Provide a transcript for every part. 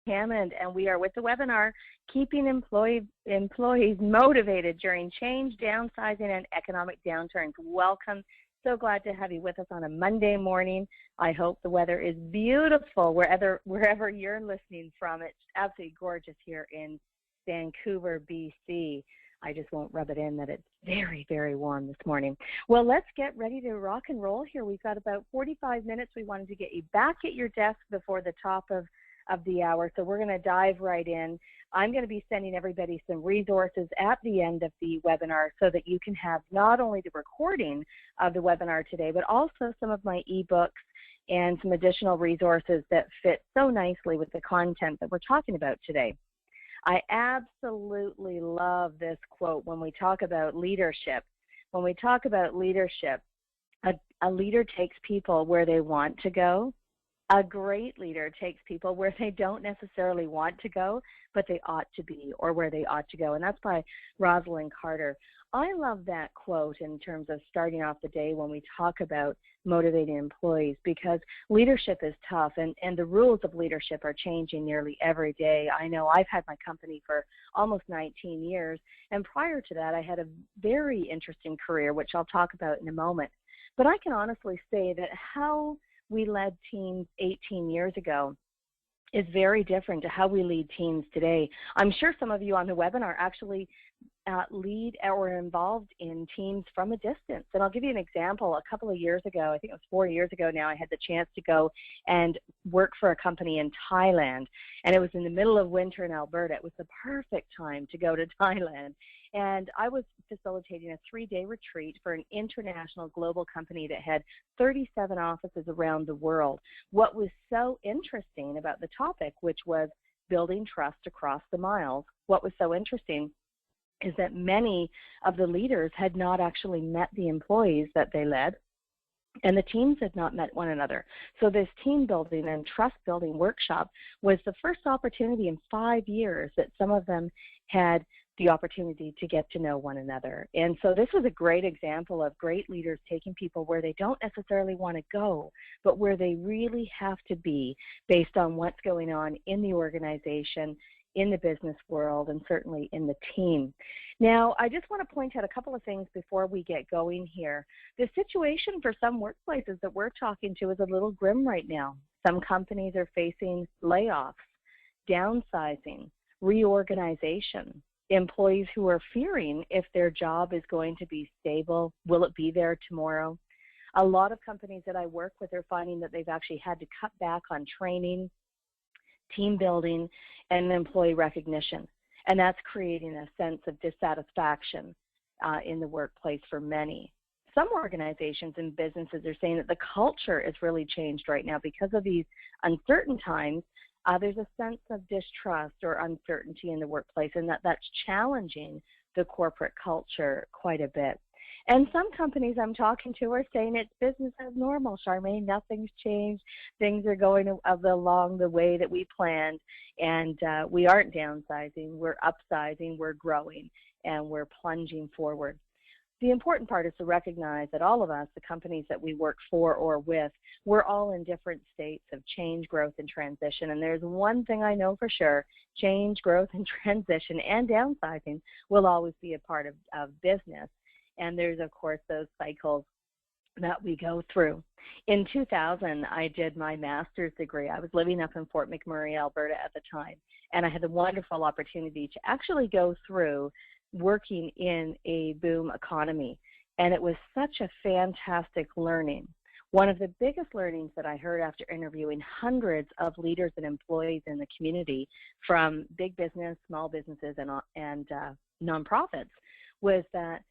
Hammond, and we are with the webinar, Keeping Employees Motivated During Change, Downsizing, and Economic Downturns. Welcome. So glad to have you with us on a Monday morning. I hope the weather is beautiful wherever you're listening from. It's absolutely gorgeous here in Vancouver, BC. I just won't rub it in that it's very, very warm this morning. Well, let's get ready to rock and roll here. We've got about 45 minutes. We wanted to get you back at your desk before the top of the hour, so we're going to dive right in. I'm going to be sending everybody some resources at the end of the webinar so that you can have not only the recording of the webinar today, but also some of my ebooks and some additional resources that fit so nicely with the content that we're talking about today. I absolutely love this quote when we talk about leadership. When we talk about leadership, a leader takes people where they want to go. A great leader takes people where they don't necessarily want to go, but they ought to be, or where they ought to go. And that's by Rosalind Carter. I love that quote in terms of starting off the day when we talk about motivating employees, because leadership is tough, and the rules of leadership are changing nearly every day. I know I've had my company for almost 19 years, and prior to that I had a very interesting career, which I'll talk about in a moment. But I can honestly say that how we led teams 18 years ago is very different to how we lead teams today. I'm sure some of you on the webinar actually lead or are involved in teams from a distance. And I'll give you an example. A couple of years ago, I think it was 4 years ago now, I had the chance to go and work for a company in Thailand. And it was in the middle of winter in Alberta. It was the perfect time to go to Thailand. And I was facilitating a 3-day retreat for an international global company that had 37 offices around the world. What was so interesting about the topic, which was building trust across the miles, what was so interesting is that many of the leaders had not actually met the employees that they led, and the teams had not met one another. So this team building and trust building workshop was the first opportunity in 5 years that some of them had the opportunity to get to know one another. And so this was a great example of great leaders taking people where they don't necessarily want to go, but where they really have to be based on what's going on in the organization, in the business world, and certainly in the team. Now, I just want to point out a couple of things before we get going here. The situation for some workplaces that we're talking to is a little grim right now. Some companies are facing layoffs, downsizing, reorganization, employees who are fearing if their job is going to be stable, will it be there tomorrow? A lot of companies that I work with are finding that they've actually had to cut back on training, team building, and employee recognition. And that's creating a sense of dissatisfaction in the workplace for many. Some organizations and businesses are saying that the culture is really changed right now because of these uncertain times. There's a sense of distrust or uncertainty in the workplace, and that's challenging the corporate culture quite a bit. And some companies I'm talking to are saying it's business as normal, Charmaine. Nothing's changed. Things are going along the way that we planned, and we aren't downsizing. We're upsizing, we're growing, and we're plunging forward. The important part is to recognize that all of us, the companies that we work for or with, we're all in different states of change, growth, and transition. And there's one thing I know for sure: change, growth, and transition and downsizing will always be a part of business. And there's, of course, those cycles that we go through. In 2000, I did my master's degree. I was living up in Fort McMurray, Alberta at the time, and I had the wonderful opportunity to actually go through working in a boom economy, and it was such a fantastic learning. One of the biggest learnings that I heard after interviewing hundreds of leaders and employees in the community from big business, small businesses, and nonprofits was that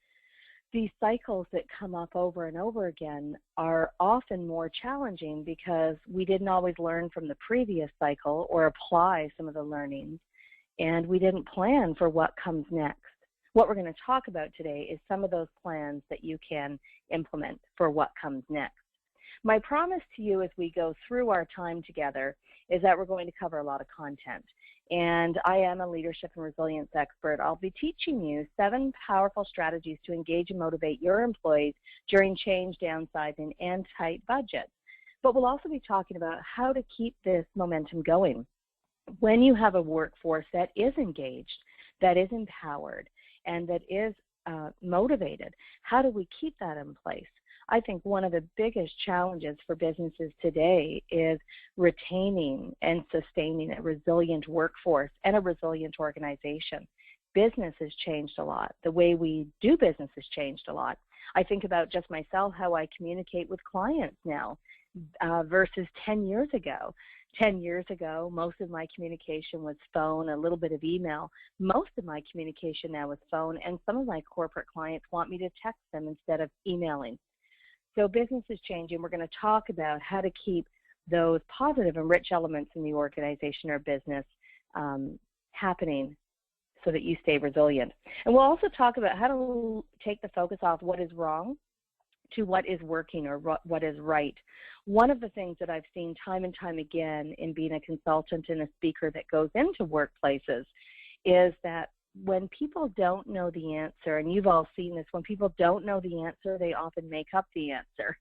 these cycles that come up over and over again are often more challenging because we didn't always learn from the previous cycle or apply some of the learnings, and we didn't plan for what comes next. What we're going to talk about today is some of those plans that you can implement for what comes next. My promise to you as we go through our time together is that we're going to cover a lot of content. And I am a leadership and resilience expert. I'll be teaching you 7 powerful strategies to engage and motivate your employees during change, downsizing, and tight budgets. But we'll also be talking about how to keep this momentum going. when you have a workforce that is engaged, that is empowered, and that is motivated, how do we keep that in place? I think one of the biggest challenges for businesses today is retaining and sustaining a resilient workforce and a resilient organization. Business has changed a lot. The way we do business has changed a lot. I think about just myself, how I communicate with clients now versus 10 years ago. 10 years ago, most of my communication was phone, a little bit of email. Most of my communication now is phone, and some of my corporate clients want me to text them instead of emailing. So business is changing. We're going to talk about how to keep those positive and rich elements in the organization or business happening so that you stay resilient. And we'll also talk about how to take the focus off what is wrong to what is working or what is right. One of the things that I've seen time and time again in being a consultant and a speaker that goes into workplaces is that when people don't know the answer, and you've all seen this, when people don't know the answer, they often make up the answer.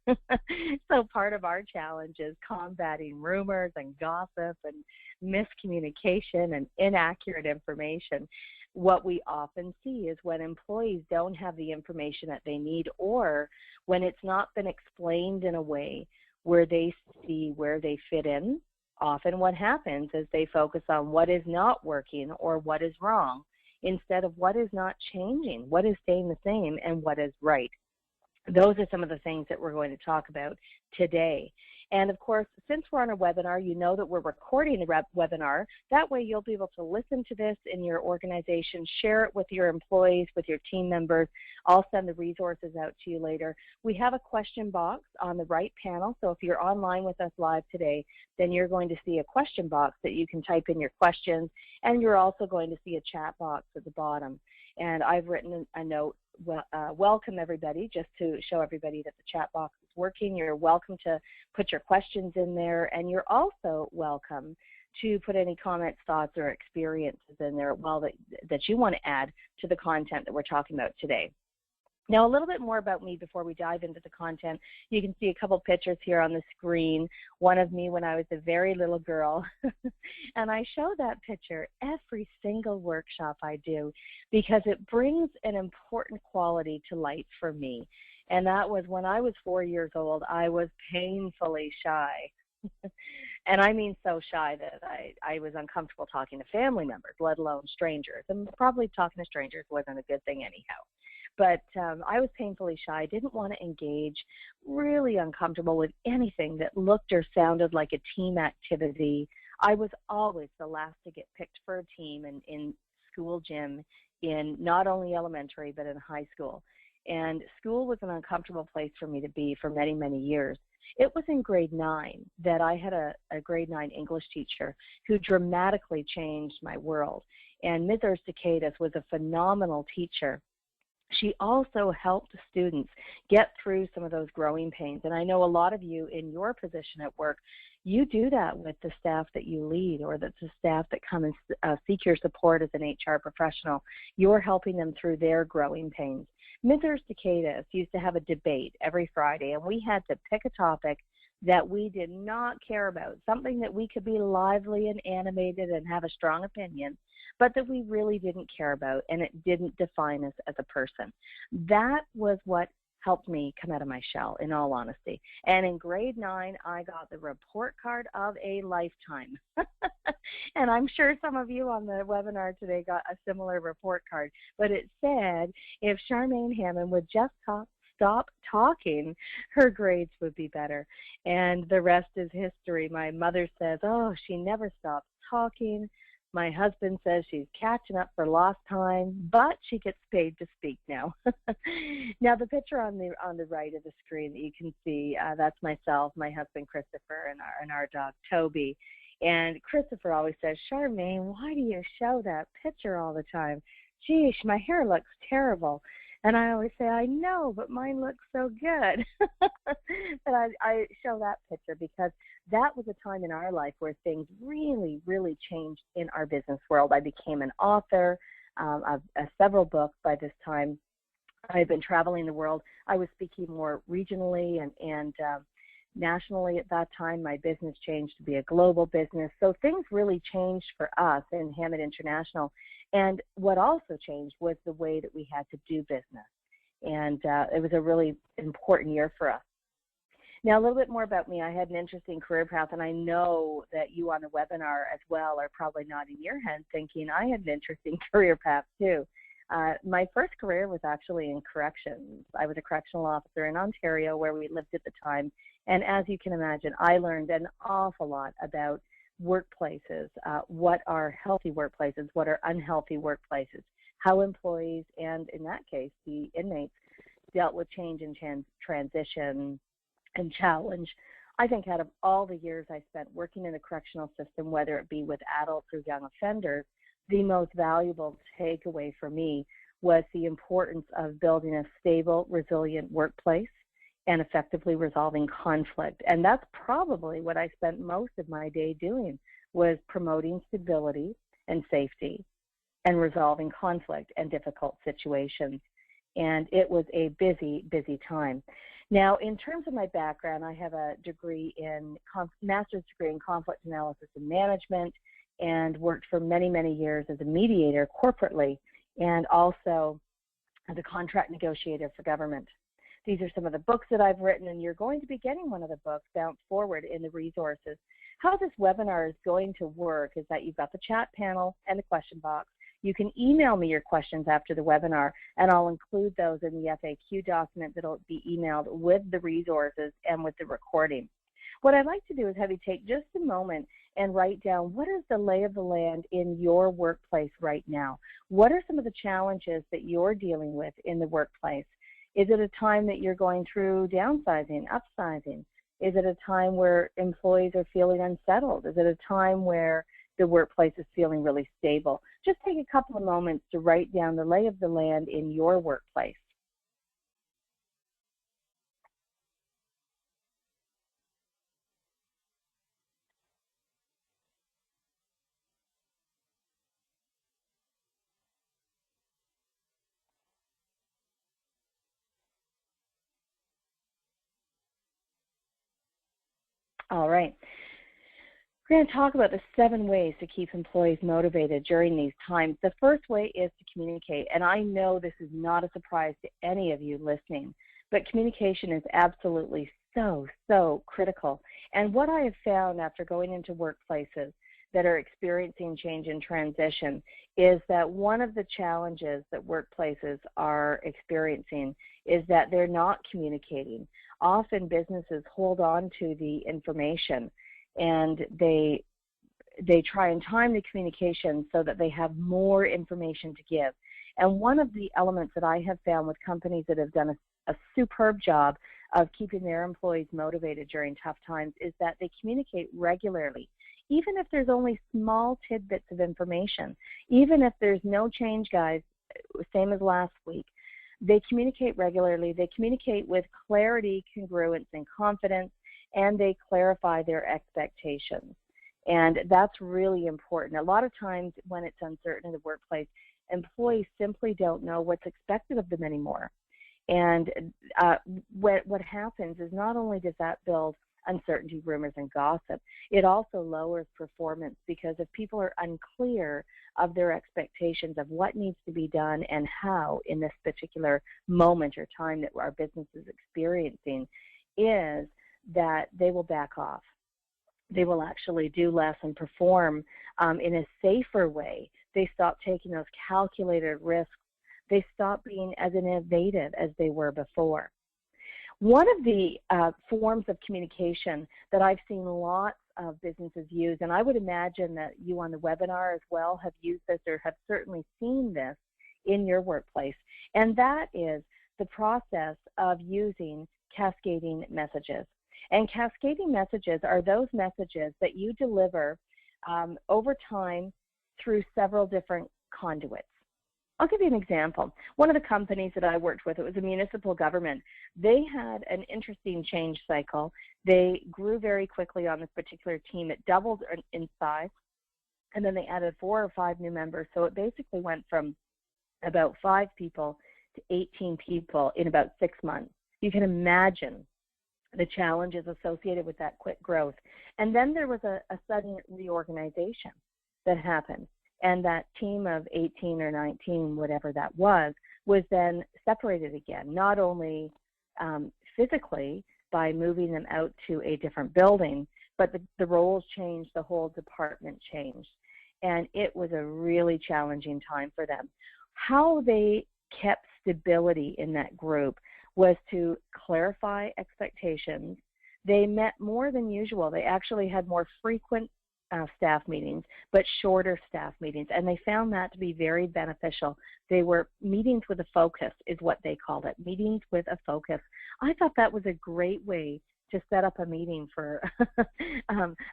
So part of our challenge is combating rumors and gossip and miscommunication and inaccurate information. What we often see is when employees don't have the information that they need, or when it's not been explained in a way where they see where they fit in, often what happens is they focus on what is not working or what is wrong, instead of what is not changing, what is staying the same, and what is right. Those are some of the things that we're going to talk about today. And of course, since we're on a webinar, you know that we're recording the webinar. That way you'll be able to listen to this in your organization, share it with your employees, with your team members. I'll send the resources out to you later. We have a question box on the right panel, so if you're online with us live today, then you're going to see a question box that you can type in your questions, and you're also going to see a chat box at the bottom. And I've written a note, welcome everybody, just to show everybody that the chat box is working. You're welcome to put your questions in there, and you're also welcome to put any comments, thoughts, or experiences in there that you want to add to the content that we're talking about today. Now, a little bit more about me before we dive into the content. You can see a couple pictures here on the screen, one of me when I was a very little girl. And I show that picture every single workshop I do because it brings an important quality to light for me. And that was when I was 4 years old, I was painfully shy. And I mean so shy that I was uncomfortable talking to family members, let alone strangers. And probably talking to strangers wasn't a good thing anyhow. But I was painfully shy, didn't want to engage, really uncomfortable with anything that looked or sounded like a team activity. I was always the last to get picked for a team in school gym, in not only elementary but in high school. And school was an uncomfortable place for me to be for many, many years. It was in grade 9 that I had a grade 9 English teacher who dramatically changed my world. And Ms. Urstakatis was a phenomenal teacher. She also helped students get through some of those growing pains. And I know a lot of you in your position at work, you do that with the staff that you lead, or that's the staff that come and seek your support as an HR professional. You're helping them through their growing pains. Ms. Urstakatis used to have a debate every Friday, and we had to pick a topic that we did not care about, something that we could be lively and animated and have a strong opinion, but that we really didn't care about, and it didn't define us as a person. That was what helped me come out of my shell, in all honesty. And in grade 9, I got the report card of a lifetime. And I'm sure some of you on the webinar today got a similar report card, but it said if Charmaine Hammond would just stop talking, her grades would be better. And the rest is history. My mother says, oh, she never stops talking. My husband says she's catching up for lost time, but she gets paid to speak now. Now, the picture on the right of the screen that you can see, that's myself, my husband Christopher, and our dog Toby. And Christopher always says, Charmaine, why do you show that picture all the time? Geez, my hair looks terrible. And I always say, I know, but mine looks so good. But I show that picture because that was a time in our life where things really, really changed in our business world. I became an author of several books by this time. I've been traveling the world. I was speaking more regionally and nationally at that time. My business changed to be a global business. So things really changed for us in Hammett International. And what also changed was the way that we had to do business. And it was a really important year for us. Now, a little bit more about me. I had an interesting career path, and I know that you on the webinar as well are probably nodding your head thinking I had an interesting career path too. My first career was actually in corrections. I was a correctional officer in Ontario where we lived at the time, and as you can imagine, I learned an awful lot about workplaces, what are healthy workplaces, what are unhealthy workplaces, how employees and, in that case, the inmates dealt with change and transition and challenge. I think out of all the years I spent working in the correctional system, whether it be with adults or young offenders, the most valuable takeaway for me was the importance of building a stable, resilient workplace and effectively resolving conflict. And that's probably what I spent most of my day doing, was promoting stability and safety and resolving conflict and difficult situations. And it was a busy, busy time. Now, in terms of my background, I have a master's degree in conflict analysis and management, and worked for many, many years as a mediator corporately and also as a contract negotiator for government. These are some of the books that I've written, and you're going to be getting one of the books Bounce Forward in the resources. How this webinar is going to work is that you've got the chat panel and the question box. You can email me your questions after the webinar, and I'll include those in the FAQ document that will be emailed with the resources and with the recording. What I'd like to do is have you take just a moment and write down, what is the lay of the land in your workplace right now? What are some of the challenges that you're dealing with in the workplace? Is it a time that you're going through downsizing, upsizing? Is it a time where employees are feeling unsettled? Is it a time where the workplace is feeling really stable? Just take a couple of moments to write down the lay of the land in your workplace. All right. We're going to talk about the 7 ways to keep employees motivated during these times. The first way is to communicate, and I know this is not a surprise to any of you listening, but communication is absolutely so critical. And what I have found after going into workplaces that are experiencing change and transition is that one of the challenges that workplaces are experiencing is that they're not communicating. Often businesses hold on to the information and they try and time the communication so that they have more information to give. And one of the elements that I have found with companies that have done a superb job of keeping their employees motivated during tough times is that they communicate regularly. Even if there's only small tidbits of information, even if there's no change, guys, same as last week, they communicate regularly. They communicate with clarity, congruence, and confidence, and they clarify their expectations. And that's really important. A lot of times when it's uncertain in the workplace, employees simply don't know what's expected of them anymore. And what happens is not only does that build uncertainty, rumors, and gossip, it also lowers performance, because if people are unclear of their expectations of what needs to be done and how in this particular moment or time that our business is experiencing, is that they will back off. They will actually do less and perform in a safer way. They stop taking those calculated risks. They stop being as innovative as they were before. One of the forms of communication that I've seen lots of businesses use, and I would imagine that you on the webinar as well have used this or have certainly seen this in your workplace, and that is the process of using cascading messages. And cascading messages are those messages that you deliver over time through several different conduits. I'll give you an example. One of the companies that I worked with, it was a municipal government. They had an interesting change cycle. They grew very quickly on this particular team. It doubled in size, and then they added 4 or 5 new members. So it basically went from about 5 people to 18 people in about 6 months. You can imagine the challenges associated with that quick growth. And then there was a sudden reorganization that happened. And that team of 18 or 19, whatever that was then separated again, not only physically by moving them out to a different building, but the roles changed, the whole department changed. And it was a really challenging time for them. How they kept stability in that group was to clarify expectations. They met more than usual. They actually had more frequent staff meetings, but shorter staff meetings, and they found that to be very beneficial. They were meetings with a focus, is what they called it, meetings with a focus. I thought that was a great way to set up a meeting for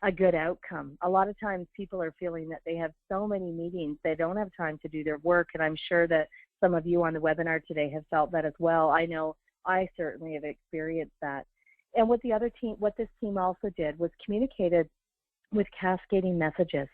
a good outcome. A lot of times people are feeling that they have so many meetings, they don't have time to do their work, and I'm sure that some of you on the webinar today have felt that as well. I know I certainly have experienced that. And what this team also did was communicated with cascading messages.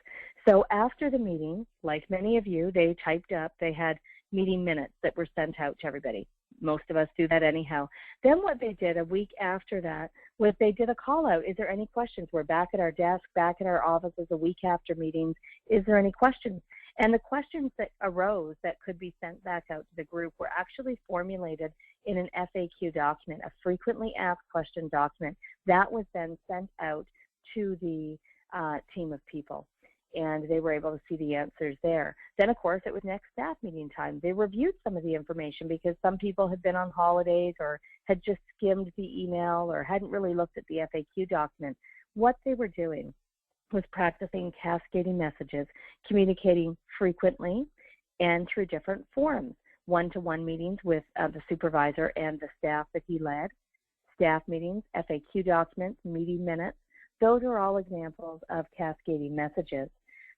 So after the meeting, like many of you, they typed up, they had meeting minutes that were sent out to everybody. Most of us do that anyhow. Then what they did a week after that was they did a call out. Is there any questions? We're back at our desk, back at our offices a week after meetings. Is there any questions? And the questions that arose that could be sent back out to the group were actually formulated in an FAQ document, a frequently asked question document. That was then sent out to the team of people, and they were able to see the answers there. Then, of course, it was next staff meeting time. They reviewed some of the information because some people had been on holidays or had just skimmed the email or hadn't really looked at the FAQ document. What they were doing was practicing cascading messages, communicating frequently and through different forums, one-to-one meetings with the supervisor and the staff that he led, staff meetings, FAQ documents, meeting minutes. Those are all examples of cascading messages.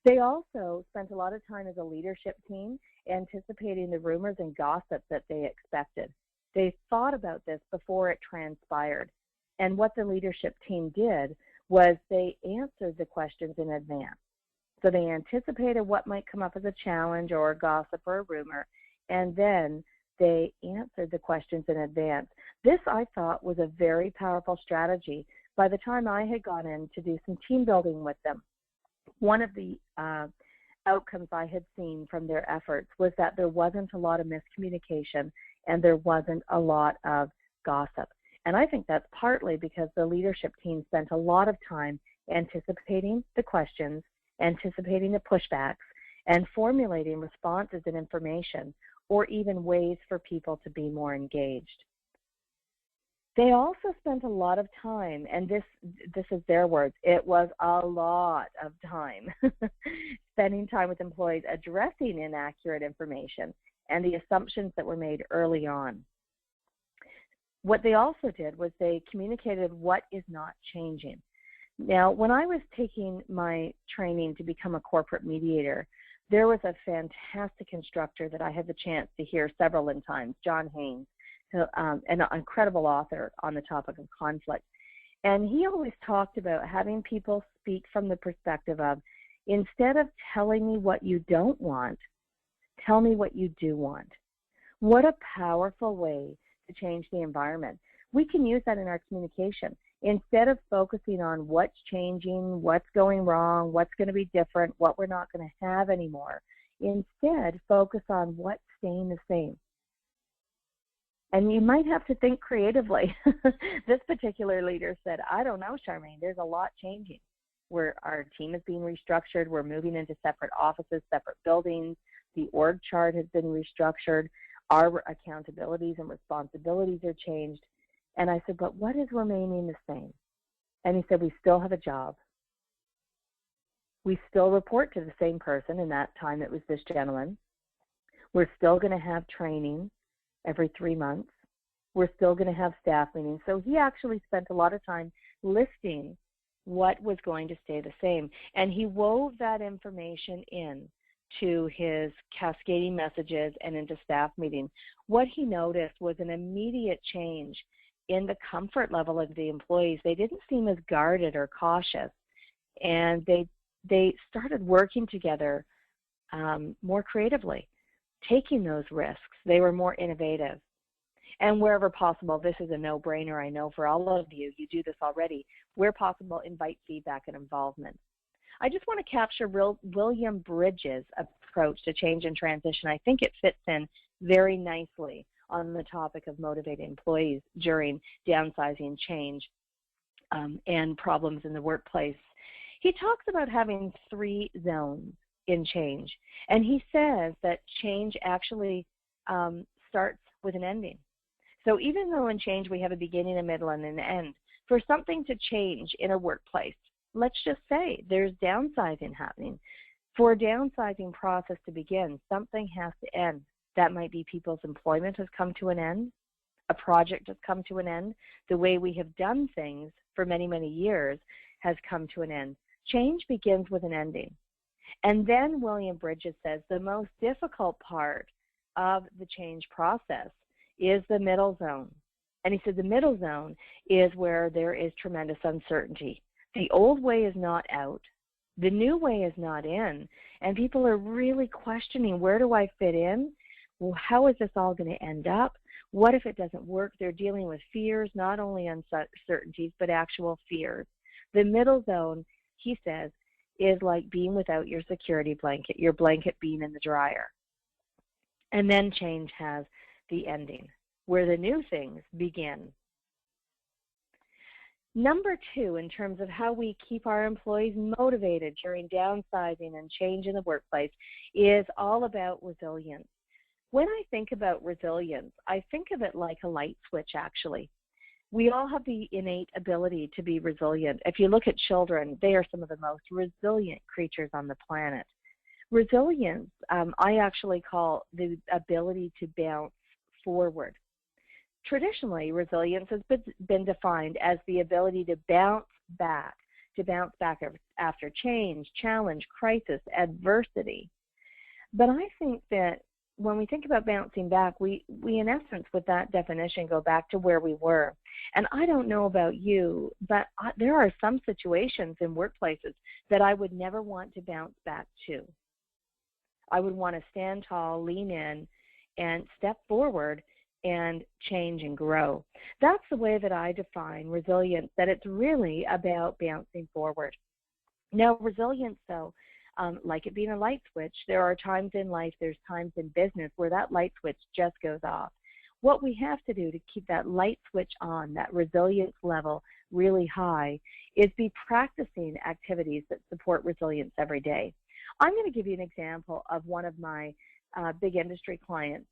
They also spent a lot of time as a leadership team anticipating the rumors and gossip that they expected. They thought about this before it transpired. And what the leadership team did was they answered the questions in advance. So they anticipated what might come up as a challenge or a gossip or a rumor, and then they answered the questions in advance. This, I thought, was a very powerful strategy. By the time I had gone in to do some team building with them, one of the outcomes I had seen from their efforts was that there wasn't a lot of miscommunication and there wasn't a lot of gossip. And I think that's partly because the leadership team spent a lot of time anticipating the questions, anticipating the pushbacks, and formulating responses and information, or even ways for people to be more engaged. They also spent a lot of time, and this is their words, it was a lot of time, spending time with employees addressing inaccurate information and the assumptions that were made early on. What they also did was they communicated what is not changing. Now, when I was taking my training to become a corporate mediator, there was a fantastic instructor that I had the chance to hear several times, John Haynes, an incredible author on the topic of conflict. And he always talked about having people speak from the perspective of, instead of telling me what you don't want, tell me what you do want. What a powerful way to change the environment. We can use that in our communication. Instead of focusing on what's changing, what's going wrong, what's going to be different, what we're not going to have anymore, instead focus on what's staying the same. And you might have to think creatively. This particular leader said, I don't know, Charmaine, there's a lot changing. Our team is being restructured. We're moving into separate offices, separate buildings. The org chart has been restructured. Our accountabilities and responsibilities are changed. And I said, but what is remaining the same? And he said, we still have a job. We still report to the same person. In that time, it was this gentleman. We're still going to have training every 3 months. We're still going to have staff meetings. So he actually spent a lot of time listing what was going to stay the same. And he wove that information in to his cascading messages and into staff meetings. What he noticed was an immediate change in the comfort level of the employees. They didn't seem as guarded or cautious, and they started working together more creatively, taking those risks. They were more innovative. And wherever possible, this is a no-brainer, I know, for all of you. You do this already. Where possible, invite feedback and involvement. I just want to capture William Bridges' approach to change and transition. I think it fits in very nicely on the topic of motivated employees during downsizing, change, and problems in the workplace. He talks about having 3 zones in change, and he says that change actually starts with an ending. So even though in change we have a beginning, a middle, and an end, for something to change in a workplace, let's just say there's downsizing happening. For a downsizing process to begin, something has to end. That might be people's employment has come to an end, a project has come to an end, the way we have done things for many, many years has come to an end. Change begins with an ending. And then William Bridges says the most difficult part of the change process is the middle zone. And he said the middle zone is where there is tremendous uncertainty. The old way is not out. The new way is not in. And people are really questioning, where do I fit in? Well, how is this all going to end up? What if it doesn't work? They're dealing with fears, not only uncertainties, but actual fears. The middle zone, he says, is like being without your security blanket, your blanket being in the dryer. And then change has the ending, where the new things begin. Number 2, in terms of how we keep our employees motivated during downsizing and change in the workplace, is all about resilience. When I think about resilience, I think of it like a light switch, actually. We all have the innate ability to be resilient. If you look at children, they are some of the most resilient creatures on the planet. Resilience, I actually call the ability to bounce forward. Traditionally, resilience has been defined as the ability to bounce back after change, challenge, crisis, adversity. But I think that when we think about bouncing back, we in essence, with that definition, go back to where we were. And I don't know about you, but there are some situations in workplaces that I would never want to bounce back to. I would want to stand tall, lean in, and step forward and change and grow. That's the way that I define resilience, that it's really about bouncing forward. Now, resilience, though, like it being a light switch, there are times in life, there's times in business where that light switch just goes off. What we have to do to keep that light switch on, that resilience level really high, is be practicing activities that support resilience every day. I'm going to give you an example of one of my big industry clients.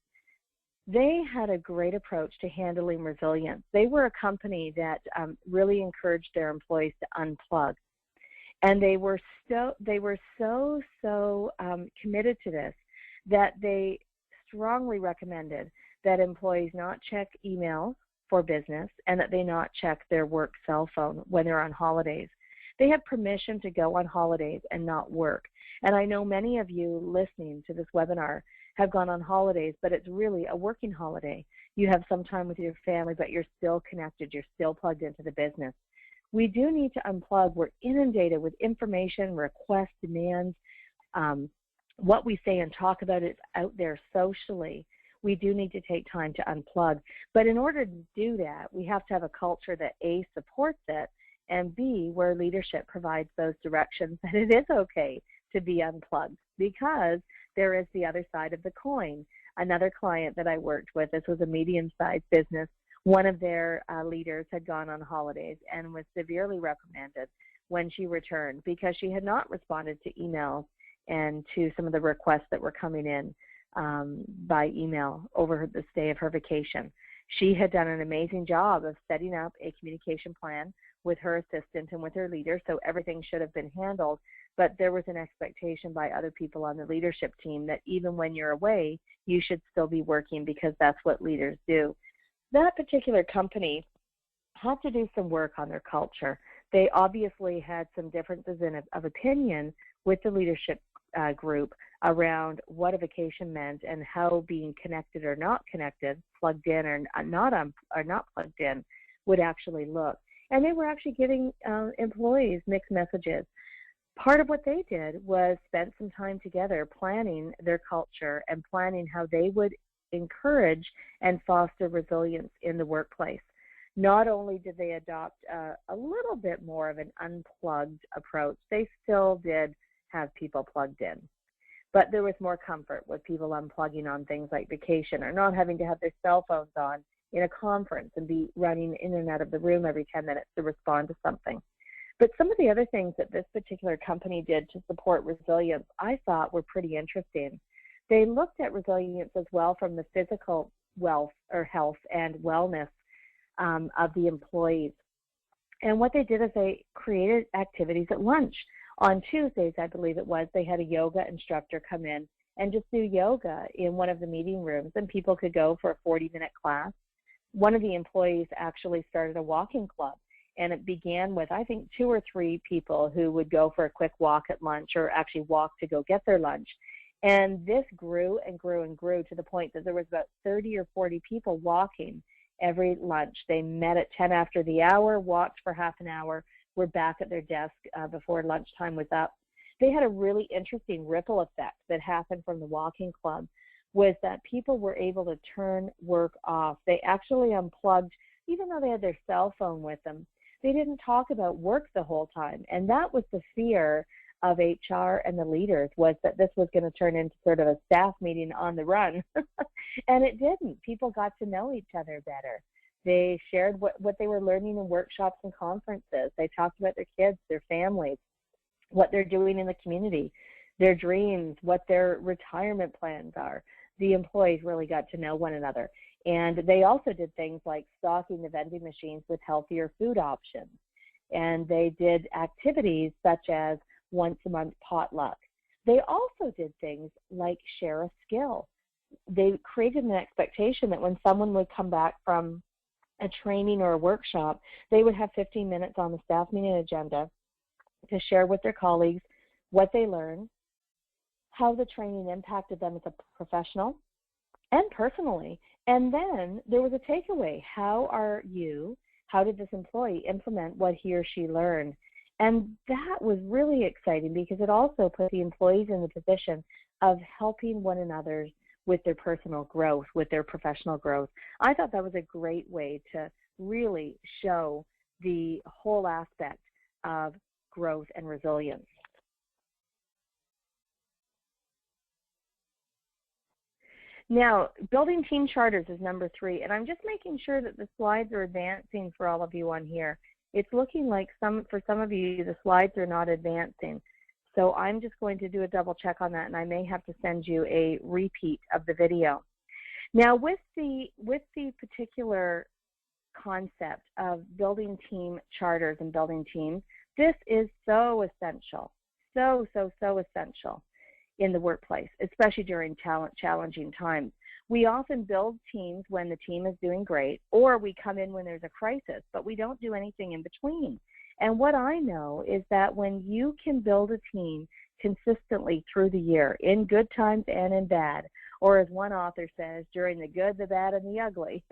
They had a great approach to handling resilience. They were a company that really encouraged their employees to unplug. And they were so committed to this that they strongly recommended that employees not check emails for business and that they not check their work cell phone when they're on holidays. They had permission to go on holidays and not work. And I know many of you listening to this webinar have gone on holidays, but it's really a working holiday. You have some time with your family, but you're still connected. You're still plugged into the business. We do need to unplug. We're inundated with information, requests, demands. What we say and talk about is out there socially. We do need to take time to unplug. But in order to do that, we have to have a culture that A, supports it, and B, where leadership provides those directions that it is okay to be unplugged, because there is the other side of the coin. Another client that I worked with, this was a medium-sized business, one of their leaders had gone on holidays and was severely reprimanded when she returned because she had not responded to emails and to some of the requests that were coming in by email over the stay of her vacation. She had done an amazing job of setting up a communication plan with her assistant and with her leader, so everything should have been handled, but there was an expectation by other people on the leadership team that even when you're away, you should still be working because that's what leaders do. That particular company had to do some work on their culture. They obviously had some differences of opinion with the leadership group around what a vacation meant and how being connected or not connected, plugged in or not plugged in, would actually look. And they were actually giving employees mixed messages. Part of what they did was spend some time together planning their culture and planning how they would encourage and foster resilience in the workplace. Not only did they adopt a little bit more of an unplugged approach, they still did have people plugged in. But there was more comfort with people unplugging on things like vacation or not having to have their cell phones on in a conference and be running in and out of the room every 10 minutes to respond to something. But some of the other things that this particular company did to support resilience, I thought were pretty interesting. They looked at resilience as well from the physical wealth or health and wellness of the employees. And what they did is they created activities at lunch. On Tuesdays, I believe it was, they had a yoga instructor come in and just do yoga in one of the meeting rooms, and people could go for a 40-minute class. One of the employees actually started a walking club, and it began with, I think, 2 or 3 people who would go for a quick walk at lunch or actually walk to go get their lunch. And this grew and grew and grew to the point that there was about 30 or 40 people walking every lunch. They met at 10 after the hour, walked for half an hour, were back at their desk before lunchtime was up. They had a really interesting ripple effect that happened from the walking club, was that people were able to turn work off. They actually unplugged, even though they had their cell phone with them. They didn't talk about work the whole time. And that was the fear of HR and the leaders, was that this was going to turn into sort of a staff meeting on the run. And it didn't. People got to know each other better. They shared what they were learning in workshops and conferences. They talked about their kids, their families, what they're doing in the community, their dreams, what their retirement plans are. The employees really got to know one another. And they also did things like stocking the vending machines with healthier food options. And they did activities such as once a month potluck. They also did things like share a skill. They created an expectation that when someone would come back from a training or a workshop, they would have 15 minutes on the staff meeting agenda to share with their colleagues what they learned, how the training impacted them as a professional and personally. And then there was a takeaway. How did this employee implement what he or she learned? And that was really exciting because it also put the employees in the position of helping one another with their personal growth, with their professional growth. I thought that was a great way to really show the whole aspect of growth and resilience. Now, building team charters is number 3, and I'm just making sure that the slides are advancing for all of you on here. It's looking like for some of you, the slides are not advancing. So I'm just going to do a double check on that, and I may have to send you a repeat of the video. Now, with the particular concept of building team charters and building teams, this is so essential, so essential in the workplace, especially during challenging times. We often build teams when the team is doing great, or we come in when there's a crisis, but we don't do anything in between. And what I know is that when you can build a team consistently through the year, in good times and in bad, or as one author says, during the good, the bad, and the ugly,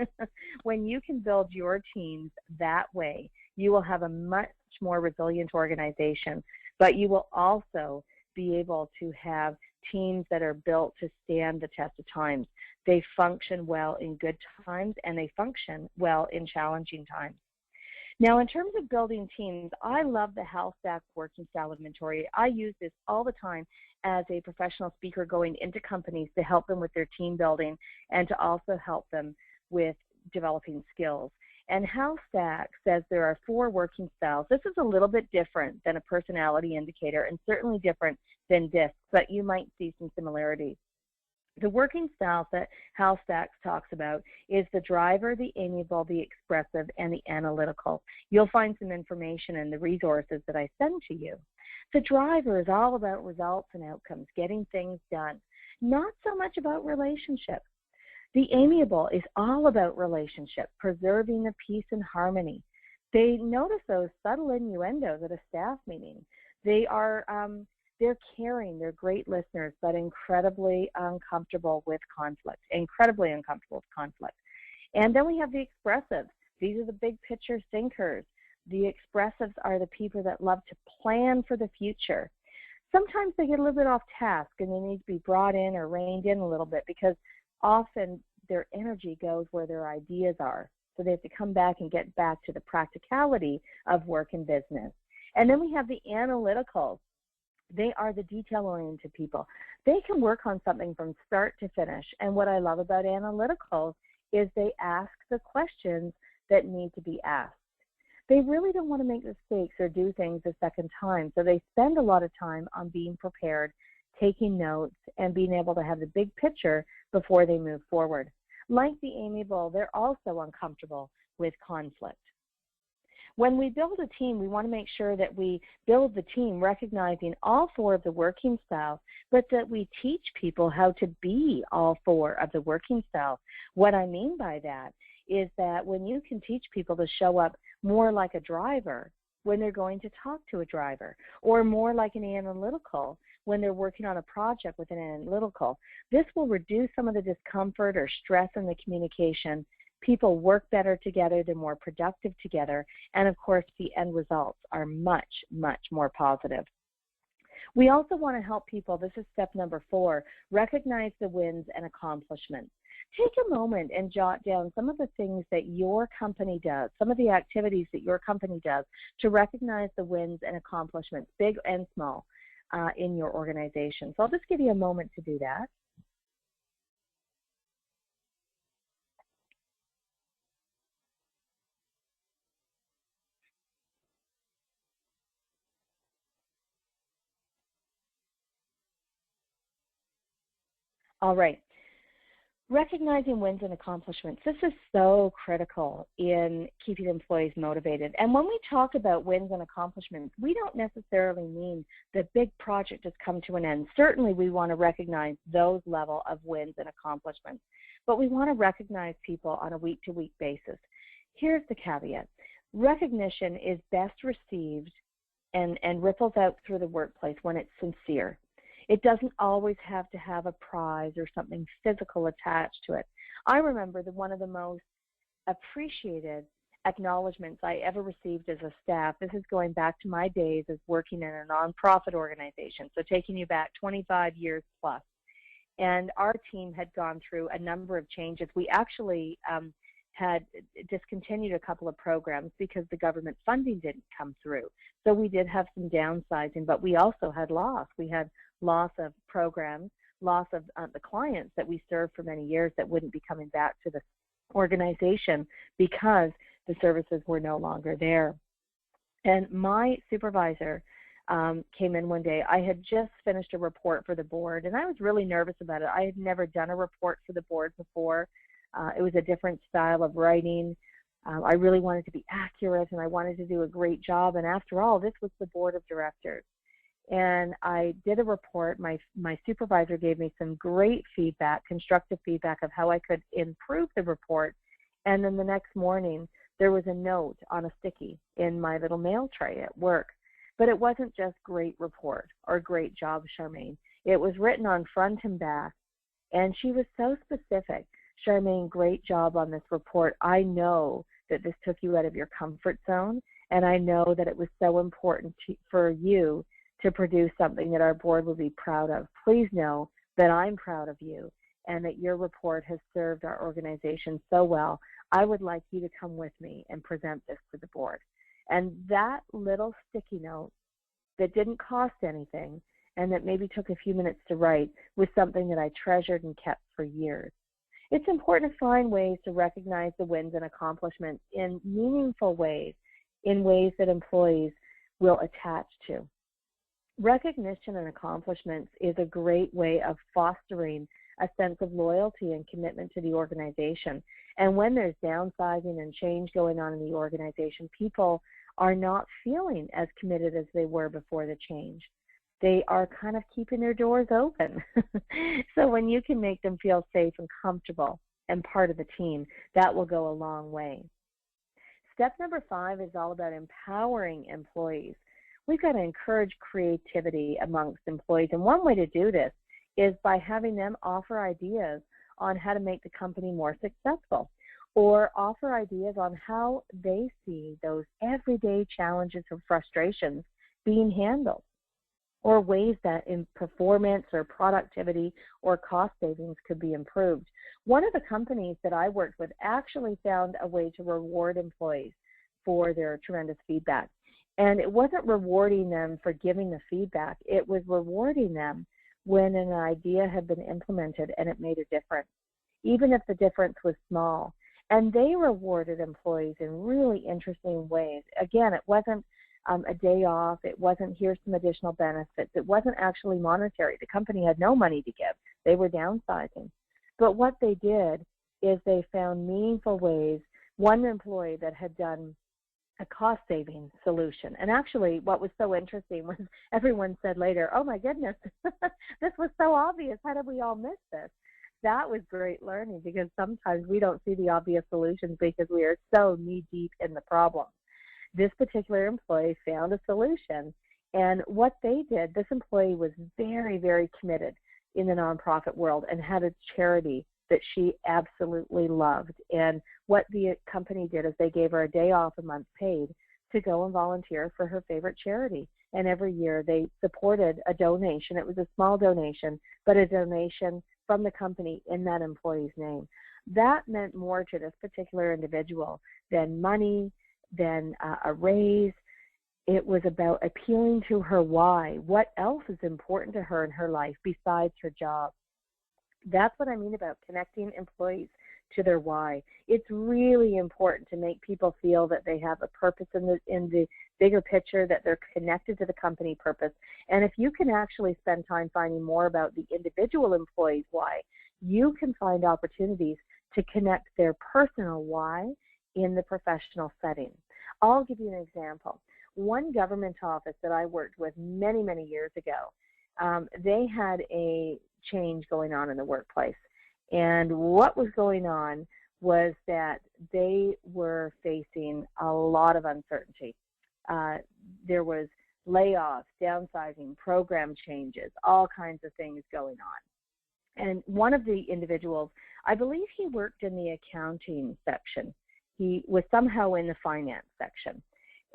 when you can build your teams that way, you will have a much more resilient organization, but you will also be able to have teams that are built to stand the test of times. They function well in good times, and they function well in challenging times. Now, in terms of building teams, I love the HALSTAC working style inventory. I use this all the time as a professional speaker going into companies to help them with their team building and to also help them with developing skills. And HALSTAC says there are 4 working styles. This is a little bit different than a personality indicator and certainly different than DISC, but you might see some similarities. The working styles that HALSTAC talks about is the driver, the amiable, the expressive, and the analytical. You'll find some information in the resources that I send to you. The driver is all about results and outcomes, getting things done, not so much about relationships. The amiable is all about relationship, preserving the peace and harmony. They notice those subtle innuendos at a staff meeting. They're caring, they're great listeners, but incredibly uncomfortable with conflict, And then we have the expressives. These are the big picture thinkers. The expressives are the people that love to plan for the future. Sometimes they get a little bit off task and they need to be brought in or reined in a little bit because often their energy goes where their ideas are. So they have to come back and get back to the practicality of work and business. And then we have the analyticals. They are the detail-oriented people. They can work on something from start to finish. And what I love about analyticals is they ask the questions that need to be asked. They really don't want to make mistakes or do things a second time. So they spend a lot of time on being prepared, taking notes, and being able to have the big picture before they move forward. Like the amiable, they're also uncomfortable with conflict. When we build a team, we want to make sure that we build the team recognizing all four of the working styles, but that we teach people how to be all four of the working styles. What I mean by that is that when you can teach people to show up more like a driver when they're going to talk to a driver, or more like an analytical when they're working on a project with an analytical, this will reduce some of the discomfort or stress in the communication. People work better together, they're more productive together, and of course the end results are much, much more positive. We also want to help people, this is step number 4, recognize the wins and accomplishments. Take a moment and jot down some of the things that your company does, some of the activities that your company does to recognize the wins and accomplishments, big and small, in your organization. So I'll just give you a moment to do that. All right. Recognizing wins and accomplishments. This is so critical in keeping employees motivated. And when we talk about wins and accomplishments, we don't necessarily mean the big project has come to an end. Certainly we want to recognize those level of wins and accomplishments, but we want to recognize people on a week-to-week basis. Here's the caveat. Recognition is best received and ripples out through the workplace when it's sincere. It doesn't always have to have a prize or something physical attached to it. I remember one of the most appreciated acknowledgments I ever received as a staff. This is going back to my days as working in a nonprofit organization, so taking you back 25 years plus. And our team had gone through a number of changes. We actually had discontinued a couple of programs because the government funding didn't come through. So we did have some downsizing, but we also had loss. We had loss of programs, loss of the clients that we served for many years that wouldn't be coming back to the organization because the services were no longer there. And my supervisor came in one day. I had just finished a report for the board, and I was really nervous about it. I had never done a report for the board before. It was a different style of writing. I really wanted to be accurate, and I wanted to do a great job. And after all, this was the board of directors. And I did a report. My supervisor gave me some great feedback, constructive feedback of how I could improve the report. And then the next morning, there was a note on a sticky in my little mail tray at work. But it wasn't just great report or great job, Charmaine. It was written on front and back. And she was so specific. Charmaine, great job on this report. I know that this took you out of your comfort zone, and I know that it was so important for you to produce something that our board will be proud of. Please know that I'm proud of you and that your report has served our organization so well. I would like you to come with me and present this to the board. And that little sticky note that didn't cost anything and that maybe took a few minutes to write was something that I treasured and kept for years. It's important to find ways to recognize the wins and accomplishments in meaningful ways, in ways that employees will attach to. Recognition and accomplishments is a great way of fostering a sense of loyalty and commitment to the organization. And when there's downsizing and change going on in the organization, people are not feeling as committed as they were before the change. They are kind of keeping their doors open. So when you can make them feel safe and comfortable and part of the team, that will go a long way. Step number 5 is all about empowering employees. We've got to encourage creativity amongst employees. And one way to do this is by having them offer ideas on how to make the company more successful, or offer ideas on how they see those everyday challenges or frustrations being handled, or ways that in performance or productivity or cost savings could be improved. One of the companies that I worked with actually found a way to reward employees for their tremendous feedback. And it wasn't rewarding them for giving the feedback. It was rewarding them when an idea had been implemented and it made a difference, even if the difference was small. And they rewarded employees in really interesting ways. Again, it wasn't a day off. It wasn't, here's some additional benefits. It wasn't actually monetary. The company had no money to give. They were downsizing. But what they did is they found meaningful ways. One employee that had done a cost-saving solution. And actually, what was so interesting was everyone said later, oh my goodness, this was so obvious. How did we all miss this? That was great learning, because sometimes we don't see the obvious solutions because we are so knee-deep in the problem. This particular employee found a solution, and what they did, this employee was very, very committed in the nonprofit world and had a charity that she absolutely loved. And what the company did is they gave her a day off a month paid to go and volunteer for her favorite charity. And every year they supported a donation. It was a small donation, but a donation from the company in that employee's name. That meant more to this particular individual than money, than a raise. It was about appealing to her why. What else is important to her in her life besides her job? That's what I mean about connecting employees to their why. It's really important to make people feel that they have a purpose in the bigger picture, that they're connected to the company purpose. And if you can actually spend time finding more about the individual employee's why, you can find opportunities to connect their personal why in the professional setting. I'll give you an example. One government office that I worked with many, many years ago, they had a change going on in the workplace. And what was going on was that they were facing a lot of uncertainty. There was layoffs, downsizing, program changes, all kinds of things going on. And one of the individuals, I believe he worked in the accounting section. He was somehow in the finance section.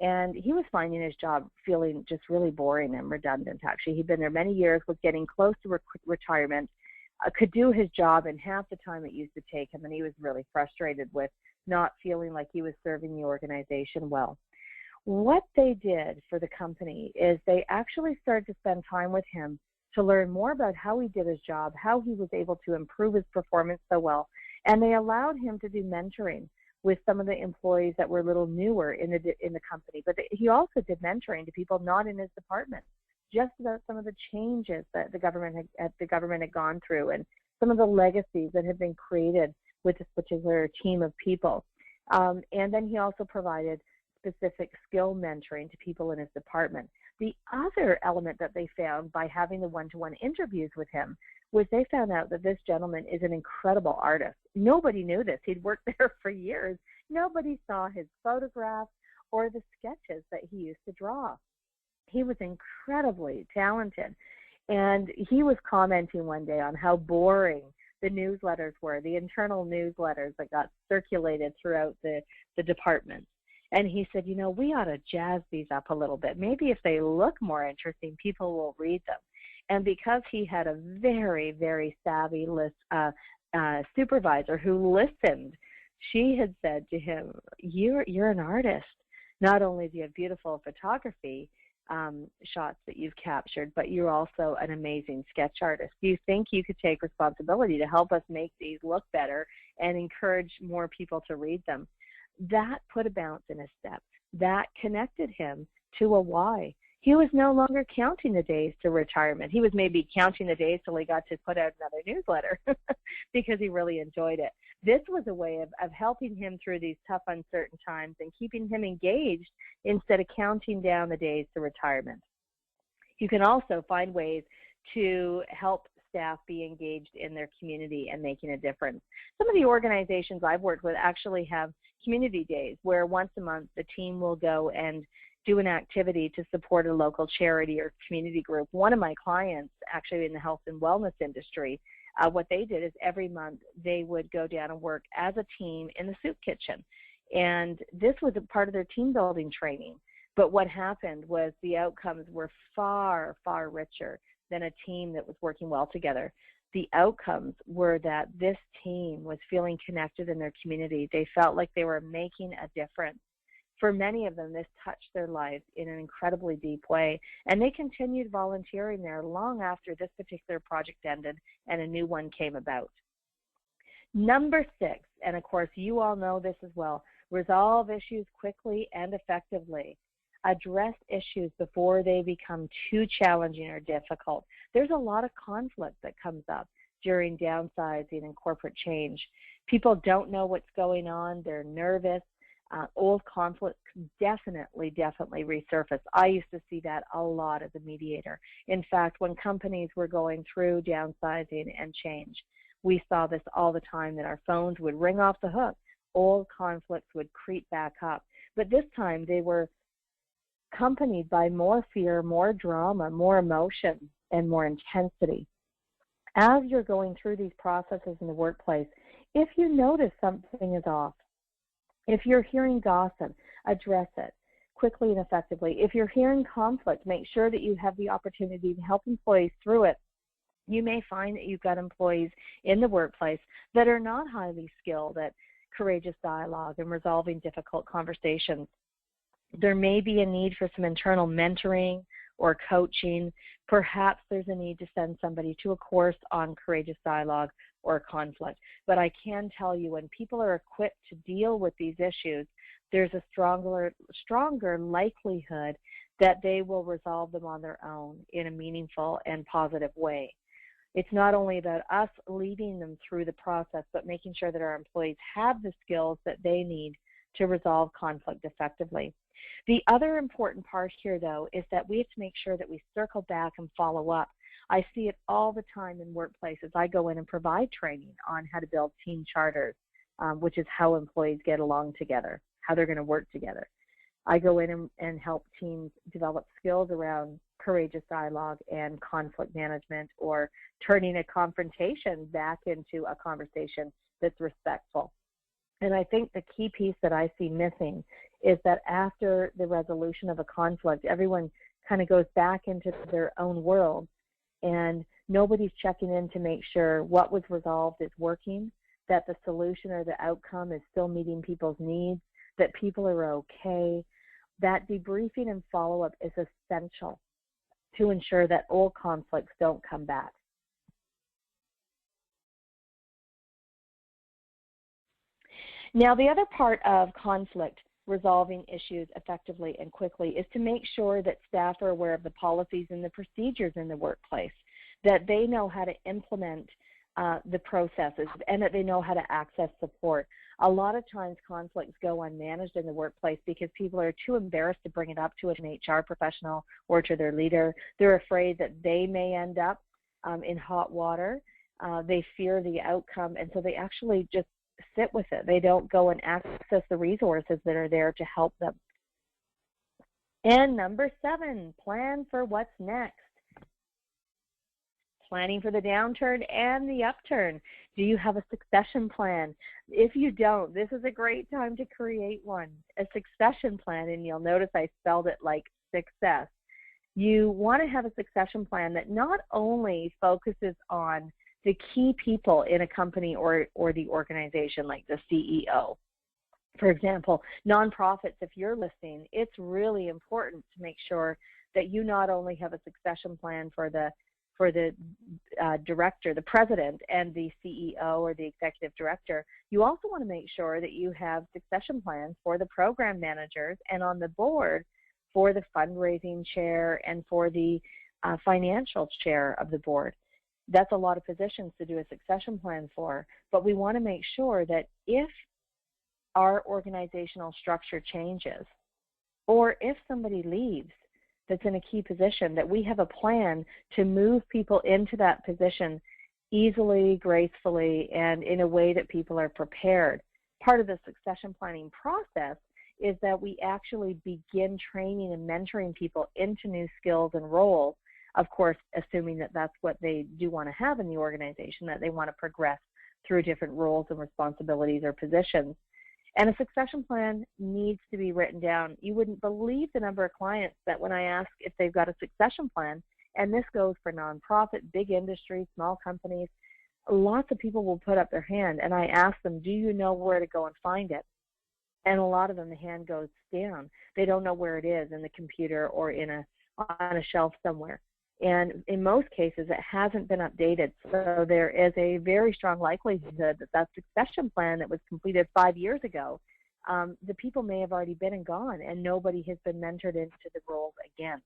And he was finding his job feeling just really boring and redundant, actually. He'd been there many years, was getting close to retirement, could do his job in half the time it used to take him, and he was really frustrated with not feeling like he was serving the organization well. What they did for the company is they actually started to spend time with him to learn more about how he did his job, how he was able to improve his performance so well, and they allowed him to do mentoring with some of the employees that were a little newer in the company. But he also did mentoring to people not in his department, just about some of the changes that the government had gone through and some of the legacies that had been created with this particular team of people. And then he also provided specific skill mentoring to people in his department. The other element that they found by having the one-to-one interviews with him was they found out that this gentleman is an incredible artist. Nobody knew this. He'd worked there for years. Nobody saw his photographs or the sketches that he used to draw. He was incredibly talented. And he was commenting one day on how boring the newsletters were, the internal newsletters that got circulated throughout the department. And he said, you know, we ought to jazz these up a little bit. Maybe if they look more interesting, people will read them. And because he had a very, very savvy supervisor who listened, she had said to him, you're an artist. Not only do you have beautiful photography shots that you've captured, but you're also an amazing sketch artist. Do you think you could take responsibility to help us make these look better and encourage more people to read them? That put a bounce in his step. That connected him to a why. He was no longer counting the days to retirement. He was maybe counting the days till he got to put out another newsletter because he really enjoyed it. This was a way of helping him through these tough, uncertain times and keeping him engaged instead of counting down the days to retirement. You can also find ways to help staff be engaged in their community and making a difference. Some of the organizations I've worked with actually have community days where once a month the team will go and do an activity to support a local charity or community group. One of my clients, actually in the health and wellness industry, what they did is every month they would go down and work as a team in the soup kitchen. And this was a part of their team building training. But what happened was the outcomes were far, far richer than a team that was working well together. the outcomes were that this team was feeling connected in their community. They felt like they were making a difference. For many of them, this touched their lives in an incredibly deep way, and they continued volunteering there long after this particular project ended and a new one came about. Number 6, and of course you all know this as well, resolve issues quickly and effectively. Address issues before they become too challenging or difficult. There's a lot of conflict that comes up during downsizing and corporate change. People don't know what's going on. They're nervous. Old conflicts definitely resurface. I used to see that a lot as a mediator. In fact, when companies were going through downsizing and change, we saw this all the time, that our phones would ring off the hook. Old conflicts would creep back up. But this time they were accompanied by more fear, more drama, more emotion, and more intensity. As you're going through these processes in the workplace, if you notice something is off, if you're hearing gossip, address it quickly and effectively. If you're hearing conflict, make sure that you have the opportunity to help employees through it. You may find that you've got employees in the workplace that are not highly skilled at courageous dialogue and resolving difficult conversations. There may be a need for some internal mentoring or coaching. Perhaps there's a need to send somebody to a course on courageous dialogue or conflict. But I can tell you, when people are equipped to deal with these issues, there's a stronger likelihood that they will resolve them on their own in a meaningful and positive way. It's not only about us leading them through the process, but making sure that our employees have the skills that they need to resolve conflict effectively. The other important part here, though, is that we have to make sure that we circle back and follow up. I see it all the time in workplaces. I go in and provide training on how to build team charters, which is how employees get along together, how they're going to work together. I go in and help teams develop skills around courageous dialogue and conflict management, or turning a confrontation back into a conversation that's respectful. And I think the key piece that I see missing is that after the resolution of a conflict, everyone kind of goes back into their own world, and nobody's checking in to make sure what was resolved is working, that the solution or the outcome is still meeting people's needs, that people are okay. That debriefing and follow-up is essential to ensure that old conflicts don't come back. Now, the other part of conflict resolving issues effectively and quickly is to make sure that staff are aware of the policies and the procedures in the workplace, that they know how to implement the processes, and that they know how to access support. A lot of times conflicts go unmanaged in the workplace because people are too embarrassed to bring it up to an HR professional or to their leader. They're afraid that they may end up in hot water. They fear the outcome, and so they actually just sit with it. They don't go and access the resources that are there to help them. And number 7, plan for what's next. Planning for the downturn and the upturn. Do you have a succession plan? If you don't, this is a great time to create one. A succession plan, and you'll notice I spelled it like success. You want to have a succession plan that not only focuses on the key people in a company or the organization, like the CEO. For example, nonprofits, if you're listening, it's really important to make sure that you not only have a succession plan for the director, the president, and the CEO or the executive director. You also want to make sure that you have succession plans for the program managers and on the board for the fundraising chair and for the financial chair of the board. That's a lot of positions to do a succession plan for, but we want to make sure that if our organizational structure changes, or if somebody leaves that's in a key position, that we have a plan to move people into that position easily, gracefully, and in a way that people are prepared. Part of the succession planning process is that we actually begin training and mentoring people into new skills and roles, of course, assuming that that's what they do want to have in the organization, that they want to progress through different roles and responsibilities or positions. And a succession plan needs to be written down. You wouldn't believe the number of clients that when I ask if they've got a succession plan, And this goes for nonprofit, big industry, small companies. Lots of people will put up their hand, and I ask them, do you know where to go and find it? And a lot of them, the hand goes down. They don't know where it is in the computer or on a shelf somewhere. And in most cases, it hasn't been updated. So there is a very strong likelihood that that succession plan that was completed 5 years ago, the people may have already been and gone, and nobody has been mentored into the roles again.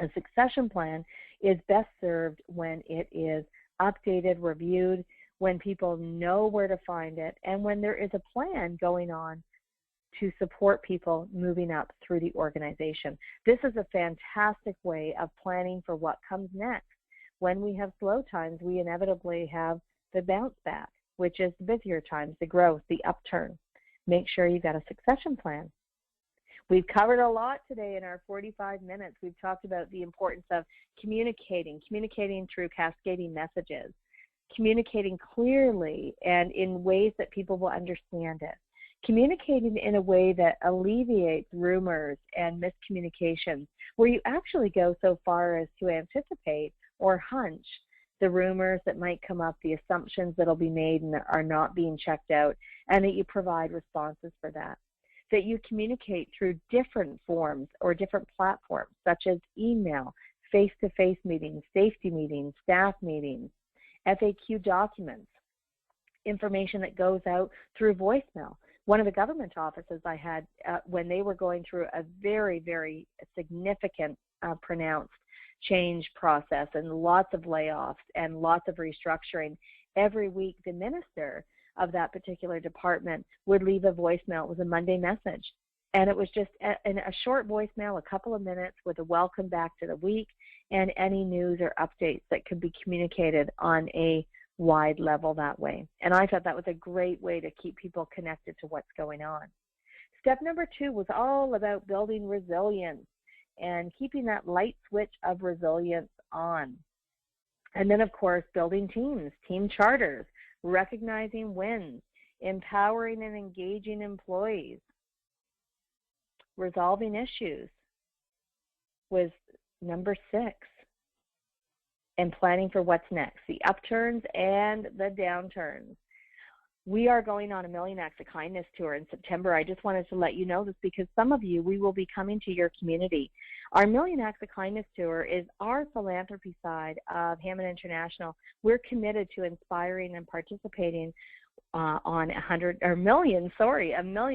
A succession plan is best served when it is updated, reviewed, when people know where to find it, and when there is a plan going on to support people moving up through the organization. This is a fantastic way of planning for what comes next. When we have slow times, we inevitably have the bounce back, which is the busier times, the growth, the upturn. Make sure you've got a succession plan. We've covered a lot today in our 45 minutes. We've talked about the importance of communicating through cascading messages, communicating clearly and in ways that people will understand it, communicating in a way that alleviates rumors and miscommunications, where you actually go so far as to anticipate or hunch the rumors that might come up, the assumptions that will be made and that are not being checked out, and that you provide responses for that. That you communicate through different forms or different platforms, such as email, face-to-face meetings, safety meetings, staff meetings, FAQ documents, information that goes out through voicemail. One of the government offices I had, when they were going through a very, very significant pronounced change process and lots of layoffs and lots of restructuring, every week the minister of that particular department would leave a voicemail. It was a Monday message. And it was just a short voicemail, a couple of minutes with a welcome back to the week and any news or updates that could be communicated on a wide level that way. And I thought that was a great way to keep people connected to what's going on. Step number 2 was all about building resilience and keeping that light switch of resilience on. And then, of course, building teams, team charters, recognizing wins, empowering and engaging employees, resolving issues was number 6, and planning for what's next, the upturns and the downturns. We are going on a Million Acts of Kindness tour in September. I just wanted to let you know this because some of you, we will be coming to your community. Our Million Acts of Kindness tour is our philanthropy side of Hammond International. We're committed to inspiring and participating on a million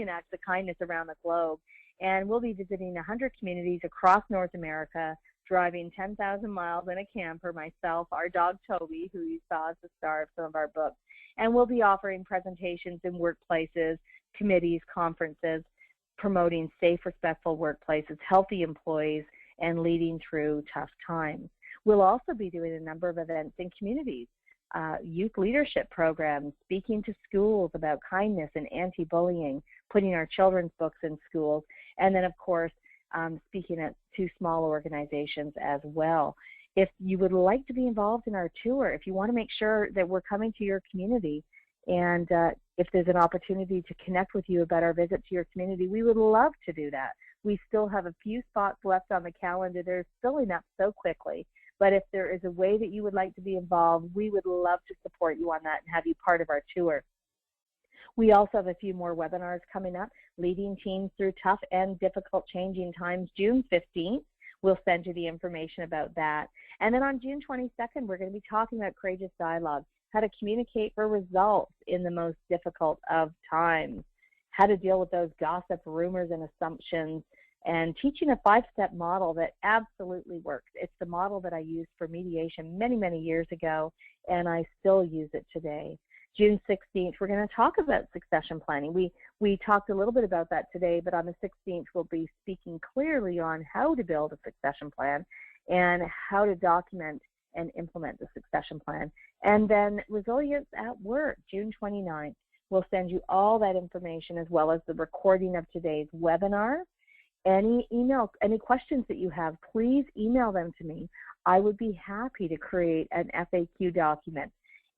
acts of kindness around the globe. And we'll be visiting 100 communities across North America, driving 10,000 miles in a camper, myself, our dog Toby, who you saw as the star of some of our books. And we'll be offering presentations in workplaces, committees, conferences, promoting safe, respectful workplaces, healthy employees, and leading through tough times. We'll also be doing a number of events in communities, youth leadership programs, speaking to schools about kindness and anti-bullying, putting our children's books in schools, and then, of course, speaking at 2 small organizations as well. If you would like to be involved in our tour, if you want to make sure that we're coming to your community, and if there's an opportunity to connect with you about our visit to your community, we would love to do that. We still have a few spots left on the calendar. They're filling up so quickly. But if there is a way that you would like to be involved, we would love to support you on that and have you part of our tour. We also have a few more webinars coming up, Leading Teams Through Tough and Difficult Changing Times, June 15th. We'll send you the information about that. And then on June 22nd, we're going to be talking about courageous dialogue, how to communicate for results in the most difficult of times, how to deal with those gossip, rumors, and assumptions, and teaching a 5-step model that absolutely works. It's the model that I used for mediation many, many years ago, and I still use it today. June 16th, we're going to talk about succession planning. We talked a little bit about that today, but on the 16th, we'll be speaking clearly on how to build a succession plan and how to document and implement the succession plan. And then resilience at work, June 29th. We'll send you all that information as well as the recording of today's webinar. Any questions that you have, please email them to me. I would be happy to create an FAQ document.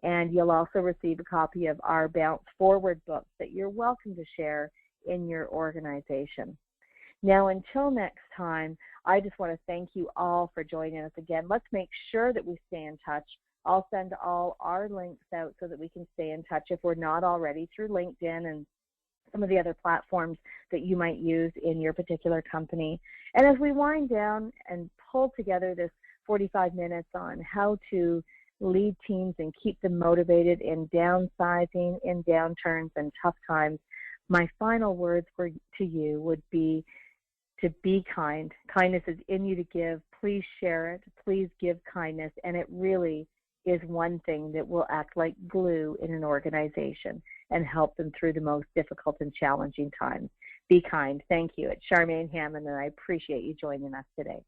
And you'll also receive a copy of our Bounce Forward book that you're welcome to share in your organization. Now, until next time, I just want to thank you all for joining us again. Let's make sure that we stay in touch. I'll send all our links out so that we can stay in touch if we're not already through LinkedIn and some of the other platforms that you might use in your particular company. And as we wind down and pull together this 45 minutes on how to lead teams and keep them motivated in downsizing, in downturns and tough times, my final words to you would be to be kind. Kindness is in you to give. Please share it. Please give kindness. And it really is one thing that will act like glue in an organization and help them through the most difficult and challenging times. Be kind. Thank you. It's Charmaine Hammond, and I appreciate you joining us today.